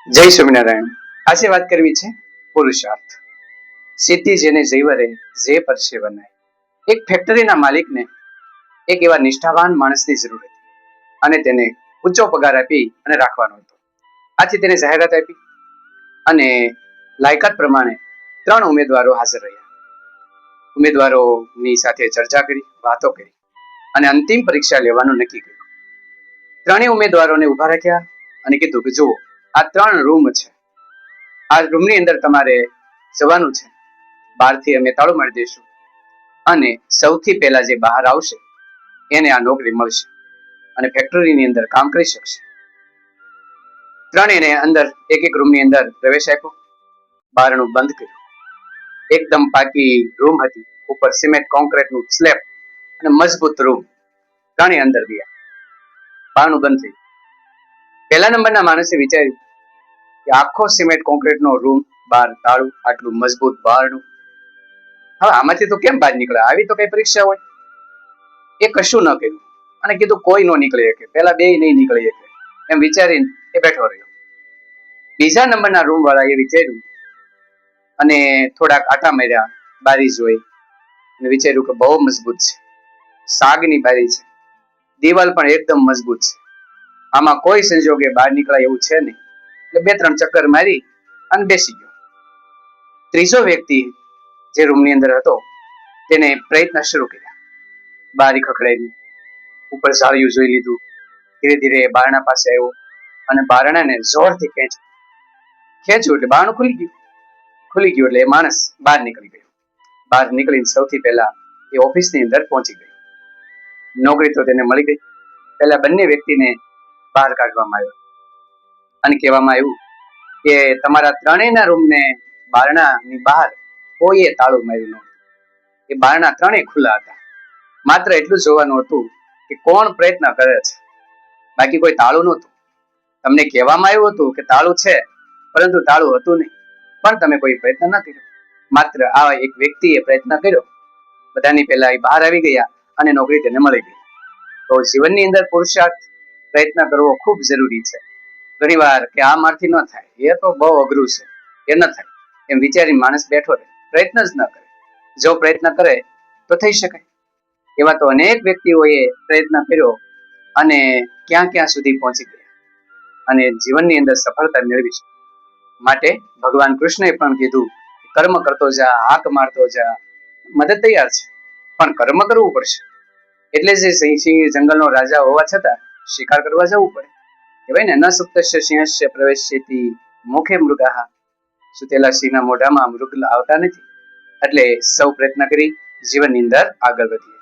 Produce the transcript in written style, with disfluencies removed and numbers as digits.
જય સ્વામિનારાયણ. આજે વાત કરવી છે પુરુષાર્થ. સિદ્ધિ જેને જૈવરે જે પરસે વનાય. એક ફેક્ટરીના માલિકને એક એવા નિષ્ઠાવાન માણસની જરૂર હતી અને તેને ઊંચો પગાર આપી અને રાખવાનો હતો. આથી તેને જાહેરાત આપી અને લાયકાત પ્રમાણે 3 ઉમેદવારો હાજર રહ્યા. ઉમેદવારોની સાથે ચર્ચા કરી, વાતો કરી અને અંતિમ પરીક્ષા લેવાનું નક્કી કર્યું. 3 ઉમેદવારોને ઉભા રાખ્યા અને કીધું કે જુઓ, આ 3 રૂમ છે. આ રૂમની અંદર તમારે જવાનું છે. બહારથી અમે તાળું મારી દઈશું અને સૌથી પહેલા જે બહાર આવશે એને આ નોકરી મળશે અને ફેક્ટરીની અંદર કામ કરી શકશે. 3ને અંદર એક રૂમની અંદર પ્રવેશ આપ્યો. બારણું બંધ કર્યું. એકદમ પાકી રૂમ હતી, ઉપર સિમેન્ટ કોન્ક્રીટનું સ્લેબ અને મજબૂત રૂમ. 3 અંદર ગયા. બારણું બંધ થયું. પહેલા નંબરના માણસે વિચાર્યું કે આખો સિમેન્ટ કોન્ક્રીટનો રૂમ, બહાર તાળું, આટલું મજબૂત બારણું, હવે આમાંથી તો કેમ બહાર નીકળે? આવી તો કઈ પરીક્ષા હોય? એ કશું ન કર્યું અને કીધું કોઈ ન નીકળી શકે, પેલા 2 નહીં નીકળી શકે એમ વિચારીને એ બેઠો રહ્યો. બીજા નંબરના રૂમ વાળા એ વિચાર્યું અને થોડાક આટા માર્યા, બારી જોઈ અને વિચાર્યું કે બહુ મજબૂત છે, સાગની બારી છે, દિવાલ પણ એકદમ મજબૂત છે, આમાં કોઈ સંજોગે બહાર નીકળાય એવું છે નહીં. એટલે 2-3 ચક્કર મારી અને બેસી ગયો. ત્રીજો વ્યક્તિ જે રૂમની અંદર હતો તેને પ્રયત્ન શરૂ કર્યા. બારી ખખડાવી, ઉપર સાળિયું જોઈ લીધું. ધીરે ધીરે બારણા પાસે આવ્યો અને બારણાને જોરથી ખેંચ્યું એટલે બારણું ખુલી ગયું એટલે એ માણસ બહાર નીકળી ગયો. બહાર નીકળીને સૌથી પહેલા એ ઓફિસની અંદર પહોંચી ગયો. નોકરી તો તેને મળી ગઈ. પહેલા બંને વ્યક્તિને બહાર કાઢવામાં આવ્યો અને કહેવામાં આવ્યું કે તમારા 3ના રૂમને બારણાની બહાર કોઈએ તાળું માર્યું નહોતું. એ બારણા 3 ખુલ્લા હતા. માત્ર એટલું જોવાનું હતું કે કોણ પ્રયત્ન કરે છે, બાકી કોઈ તાળું નહોતું. તમને કહેવામાં આવ્યું હતું કે તાળું છે, પરંતુ તાળું હતું નહીં, પણ તમે કોઈ પ્રયત્ન ન કર્યો. માત્ર આ એક વ્યક્તિએ પ્રયત્ન કર્યો. બધાની પહેલા એ બહાર આવી ગયા અને નોકરી તેને મળી ગઈ. તો જીવનની અંદર પુરુષાર્થ, પ્રયત્ન કરવો ખૂબ જરૂરી છે. ઘણી વાર કે આ મારથી ન થાય, એ તો બહુ અઘરું છે, એ ન થાય એમ વિચારી માણસ બેઠો રહે, પ્રયત્ન જ ન કરે. જો પ્રયત્ન કરે તો થઈ શકાય. એવા તો અનેક વ્યક્તિઓએ પ્રયત્ન કર્યો અને ક્યાં સુધી પહોંચી ગયા અને જીવનની અંદર સફળતા મેળવી છે. માટે ભગવાન કૃષ્ણએ પણ કીધું, કર્મ કરતો જા, હાક મારતો જા, મદદ તૈયાર છે, પણ કર્મ કરવું પડશે. એટલે જે સિંહ જંગલનો રાજા હોવા છતાં શિકાર કરવા જવું પડે. કહેવાય ને, ન સુપ્તસ્ય સિંહસ્ય પ્રવેશ્યતિ મુખે મૃગાહ. સુતેલા સિંહના મોઢામાં મૃગ આવતા નથી. એટલે સૌ પ્રયત્ન કરી જીવનની અંદર આગળ વધીએ.